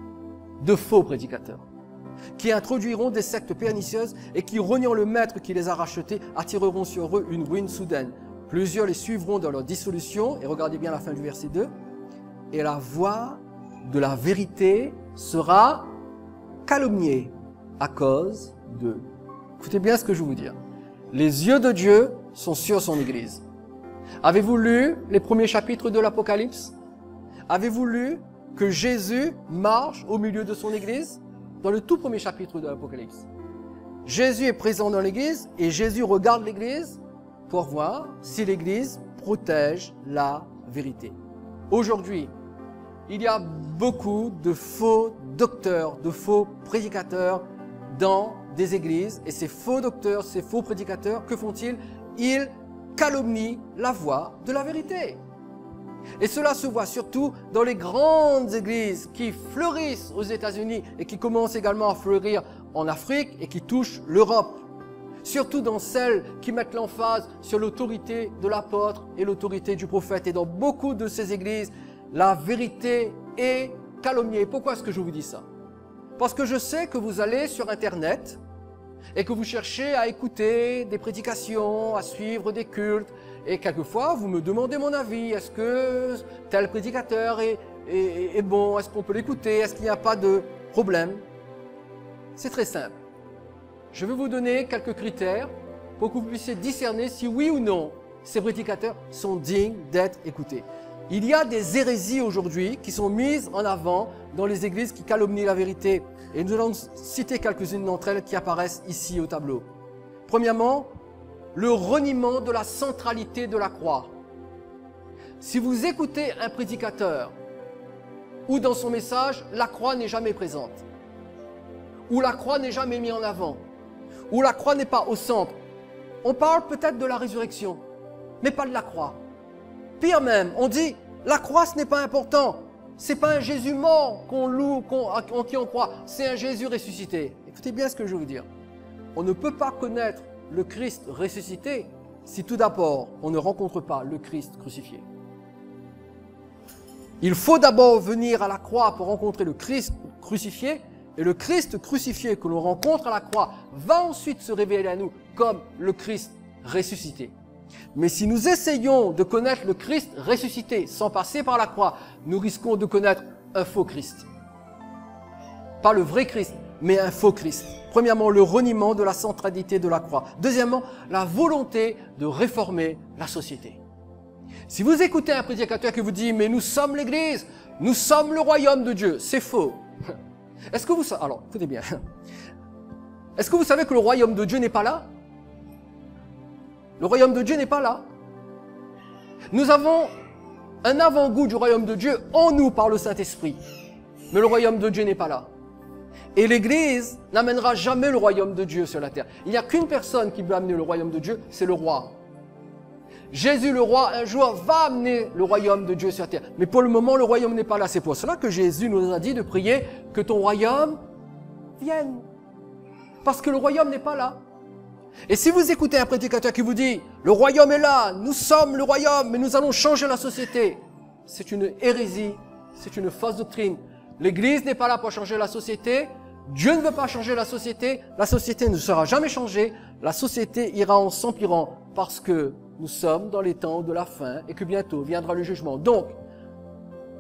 S1: de faux prédicateurs, qui introduiront des sectes pernicieuses et qui, reniant le maître qui les a rachetés, attireront sur eux une ruine soudaine. Plusieurs les suivront dans leur dissolution, et regardez bien la fin du verset 2, et la voix de la vérité sera calomniée à cause d'eux. Écoutez bien ce que je vais vous dire. Les yeux de Dieu sont sur son Église. Avez-vous lu les premiers chapitres de l'Apocalypse? Avez-vous lu que Jésus marche au milieu de son Église? Dans le tout premier chapitre de l'Apocalypse. Jésus est présent dans l'Église et Jésus regarde l'Église pour voir si l'Église protège la vérité. Aujourd'hui, il y a beaucoup de faux docteurs, de faux prédicateurs dans des églises. Et ces faux docteurs, ces faux prédicateurs, que font-ils? Ils calomnient la voix de la vérité. Et cela se voit surtout dans les grandes églises qui fleurissent aux États-Unis et qui commencent également à fleurir en Afrique et qui touchent l'Europe. Surtout dans celles qui mettent l'emphase sur l'autorité de l'apôtre et l'autorité du prophète. Et dans beaucoup de ces églises, la vérité est calomniée. Pourquoi est-ce que je vous dis ça? Parce que je sais que vous allez sur Internet et que vous cherchez à écouter des prédications, à suivre des cultes. Et quelquefois, vous me demandez mon avis. Est-ce que tel prédicateur est bon? Est-ce qu'on peut l'écouter? Est-ce qu'il n'y a pas de problème? C'est très simple. Je vais vous donner quelques critères pour que vous puissiez discerner si oui ou non ces prédicateurs sont dignes d'être écoutés. Il y a des hérésies aujourd'hui qui sont mises en avant dans les églises qui calomnient la vérité. Et nous allons citer quelques-unes d'entre elles qui apparaissent ici au tableau. Premièrement, le reniement de la centralité de la croix. Si vous écoutez un prédicateur où dans son message, la croix n'est jamais présente, où la croix n'est jamais mise en avant, où la croix n'est pas au centre, on parle peut-être de la résurrection, mais pas de la croix. Pire même, on dit, la croix ce n'est pas important, c'est pas un Jésus mort qu'on loue, en qui on croit, c'est un Jésus ressuscité. Écoutez bien ce que je veux vous dire. On ne peut pas connaître le Christ ressuscité si tout d'abord on ne rencontre pas le Christ crucifié. Il faut d'abord venir à la croix pour rencontrer le Christ crucifié, et le Christ crucifié que l'on rencontre à la croix va ensuite se révéler à nous comme le Christ ressuscité. Mais si nous essayons de connaître le Christ ressuscité sans passer par la croix, nous risquons de connaître un faux Christ. Pas le vrai Christ, mais un faux Christ. Premièrement, le reniement de la centralité de la croix. Deuxièmement, la volonté de réformer la société. Si vous écoutez un prédicateur qui vous dit « Mais nous sommes l'Église, nous sommes le royaume de Dieu », c'est faux. Est-ce que vous savez, alors, écoutez bien, est-ce que vous savez que le royaume de Dieu n'est pas là? Le royaume de Dieu n'est pas là. Nous avons un avant-goût du royaume de Dieu en nous par le Saint-Esprit. Mais le royaume de Dieu n'est pas là. Et l'Église n'amènera jamais le royaume de Dieu sur la terre. Il n'y a qu'une personne qui peut amener le royaume de Dieu, c'est le roi. Jésus le roi, un jour, va amener le royaume de Dieu sur la terre. Mais pour le moment, le royaume n'est pas là. C'est pour cela que Jésus nous a dit de prier que ton royaume vienne. Parce que le royaume n'est pas là. Et si vous écoutez un prédicateur qui vous dit « Le royaume est là, nous sommes le royaume, mais nous allons changer la société », c'est une hérésie, c'est une fausse doctrine. L'Église n'est pas là pour changer la société. Dieu ne veut pas changer la société. La société ne sera jamais changée. La société ira en s'empirant parce que nous sommes dans les temps de la fin et que bientôt viendra le jugement. Donc,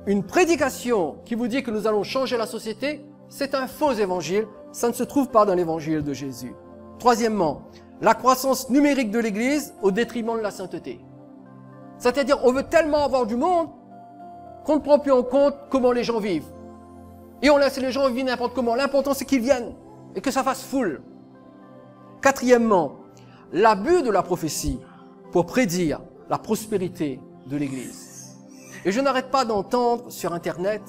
S1: une prédication qui vous dit que nous allons changer la société, c'est un faux évangile. Ça ne se trouve pas dans l'évangile de Jésus. Troisièmement, la croissance numérique de l'Église au détriment de la sainteté. C'est-à-dire, on veut tellement avoir du monde qu'on ne prend plus en compte comment les gens vivent. Et on laisse les gens vivre n'importe comment. L'important, c'est qu'ils viennent et que ça fasse foule. Quatrièmement, l'abus de la prophétie pour prédire la prospérité de l'Église. Et je n'arrête pas d'entendre sur Internet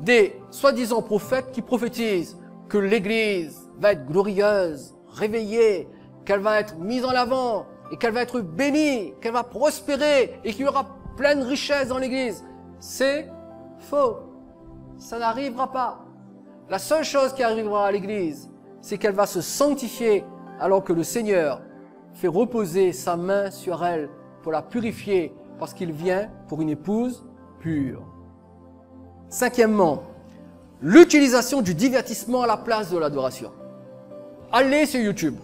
S1: des soi-disant prophètes qui prophétisent que l'Église va être glorieuse, réveillée, qu'elle va être mise en avant et qu'elle va être bénie, qu'elle va prospérer et qu'il y aura plein de richesses dans l'Église. C'est faux. Ça n'arrivera pas. La seule chose qui arrivera à l'Église, c'est qu'elle va se sanctifier alors que le Seigneur fait reposer sa main sur elle pour la purifier parce qu'il vient pour une épouse pure. Cinquièmement, l'utilisation du divertissement à la place de l'adoration. Allez sur YouTube.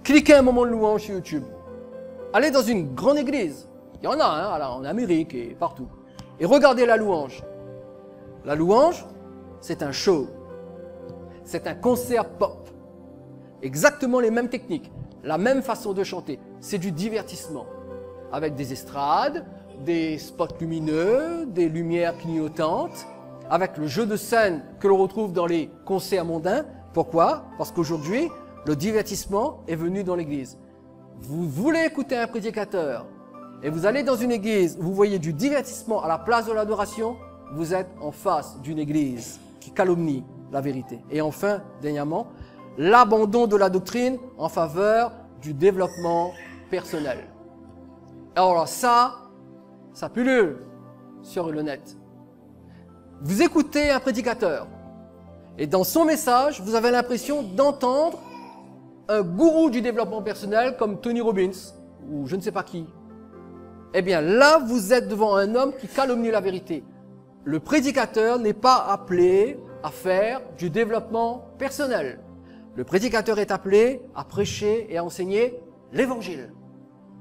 S1: Cliquez un moment de louange sur YouTube. Allez dans une grande église. Il y en a en Amérique et partout. Et regardez la louange. La louange, c'est un show. C'est un concert pop. Exactement les mêmes techniques, la même façon de chanter. C'est du divertissement. Avec des estrades, des spots lumineux, des lumières clignotantes, avec le jeu de scène que l'on retrouve dans les concerts mondains. Pourquoi? Parce qu'aujourd'hui, le divertissement est venu dans l'église. Vous voulez écouter un prédicateur et vous allez dans une église, vous voyez du divertissement à la place de l'adoration, vous êtes en face d'une église qui calomnie la vérité. Et enfin, dernièrement, l'abandon de la doctrine en faveur du développement personnel. Alors ça pullule sur le net. Vous écoutez un prédicateur et dans son message, vous avez l'impression d'entendre un gourou du développement personnel comme Tony Robbins ou je ne sais pas qui. Eh bien là, vous êtes devant un homme qui calomnie la vérité. Le prédicateur n'est pas appelé à faire du développement personnel. Le prédicateur est appelé à prêcher et à enseigner l'évangile.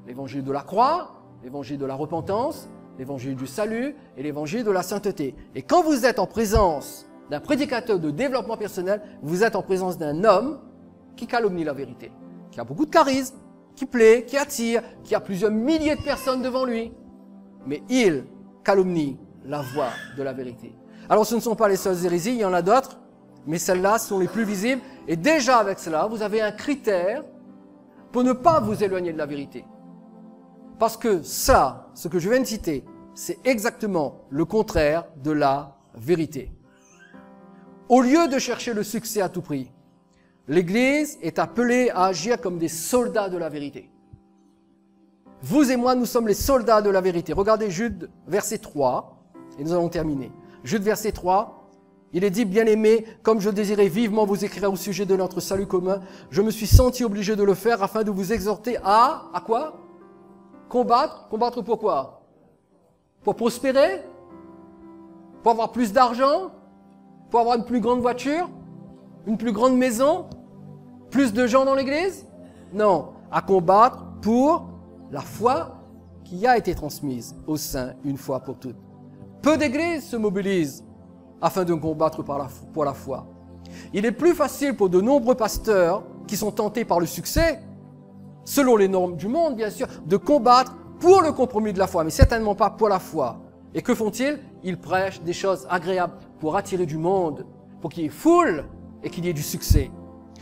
S1: L'évangile de la croix, l'évangile de la repentance, l'évangile du salut et l'évangile de la sainteté. Et quand vous êtes en présence d'un prédicateur de développement personnel, vous êtes en présence d'un homme qui calomnie la vérité, qui a beaucoup de charisme, qui plaît, qui attire, qui a plusieurs milliers de personnes devant lui. Mais il calomnie la voix de la vérité. Alors ce ne sont pas les seules hérésies, il y en a d'autres, mais celles-là sont les plus visibles. Et déjà avec cela, vous avez un critère pour ne pas vous éloigner de la vérité. Parce que ça, ce que je viens de citer, c'est exactement le contraire de la vérité. Au lieu de chercher le succès à tout prix, l'Église est appelée à agir comme des soldats de la vérité. Vous et moi, nous sommes les soldats de la vérité. Regardez Jude, verset 3, et nous allons terminer. Jude, verset 3, Il est dit, bien-aimés, comme je désirais vivement vous écrire au sujet de notre salut commun, je me suis senti obligé de le faire afin de vous exhorter à quoi? Combattre. Combattre pourquoi? Pour prospérer? Pour avoir plus d'argent? Pour avoir une plus grande voiture? Une plus grande maison? Plus de gens dans l'église? Non, à combattre pour la foi qui a été transmise aux saints une fois pour toutes. Peu d'églises se mobilisent afin de combattre pour la foi. Il est plus facile pour de nombreux pasteurs qui sont tentés par le succès, selon les normes du monde bien sûr, de combattre pour le compromis de la foi, mais certainement pas pour la foi. Et que font-ils? Ils prêchent des choses agréables pour attirer du monde, pour qu'il y ait foule et qu'il y ait du succès.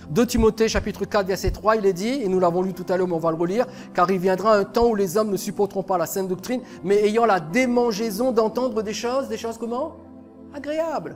S1: 2 Timothée chapitre 4 verset 3, il est dit, et nous l'avons lu tout à l'heure mais on va le relire, car il viendra un temps où les hommes ne supporteront pas la saine doctrine, mais ayant la démangeaison d'entendre des choses comment? Agréables.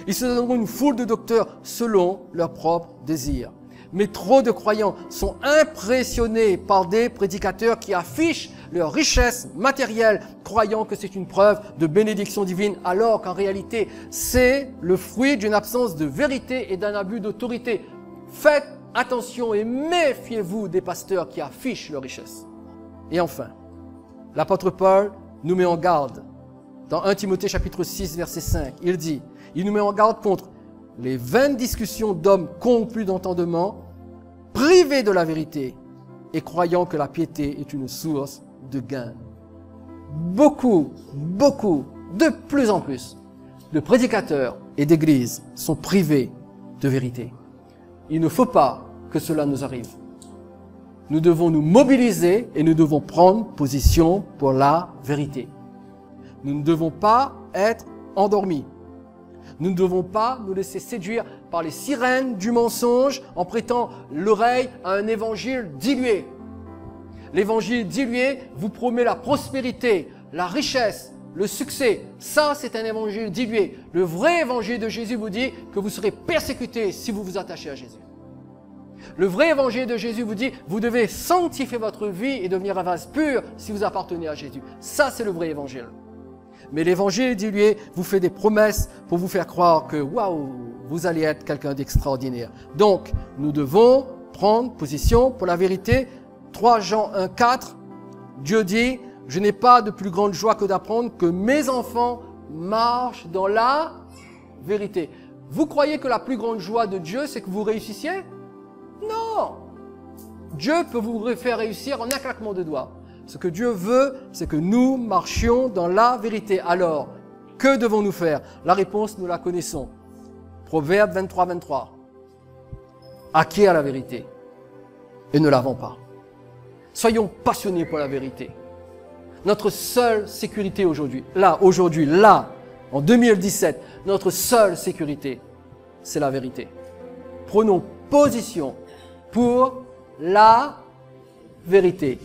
S1: Ils se donneront une foule de docteurs selon leurs propres désirs. Mais trop de croyants sont impressionnés par des prédicateurs qui affichent leur richesse matérielle, croyant que c'est une preuve de bénédiction divine, alors qu'en réalité, c'est le fruit d'une absence de vérité et d'un abus d'autorité. Faites attention et méfiez-vous des pasteurs qui affichent leur richesse. Et enfin, l'apôtre Paul nous met en garde. Dans 1 Timothée chapitre 6 verset 5, il nous met en garde contre les vaines discussions d'hommes corrompus d'entendement, privés de la vérité et croyant que la piété est une source de gain. Beaucoup, de plus en plus, de prédicateurs et d'églises sont privés de vérité. Il ne faut pas que cela nous arrive. Nous devons nous mobiliser et nous devons prendre position pour la vérité. Nous ne devons pas être endormis. Nous ne devons pas nous laisser séduire par les sirènes du mensonge en prêtant l'oreille à un évangile dilué. L'évangile dilué vous promet la prospérité, la richesse, le succès. Ça, c'est un évangile dilué. Le vrai évangile de Jésus vous dit que vous serez persécutés si vous vous attachez à Jésus. Le vrai évangile de Jésus vous dit vous devez sanctifier votre vie et devenir un vase pur si vous appartenez à Jésus. Ça, c'est le vrai évangile. Mais l'évangile dilué vous fait des promesses pour vous faire croire que waouh, vous allez être quelqu'un d'extraordinaire. Donc, nous devons prendre position pour la vérité. 3 Jean 1, 4, Dieu dit, je n'ai pas de plus grande joie que d'apprendre que mes enfants marchent dans la vérité. Vous croyez que la plus grande joie de Dieu, c'est que vous réussissiez? Non! Dieu peut vous faire réussir en un claquement de doigts. Ce que Dieu veut, c'est que nous marchions dans la vérité. Alors, que devons-nous faire? La réponse, nous la connaissons. Proverbe 23, 23. Acquiert la vérité et ne la vends pas. Soyons passionnés pour la vérité. Notre seule sécurité aujourd'hui, en 2017, notre seule sécurité, c'est la vérité. Prenons position pour la vérité.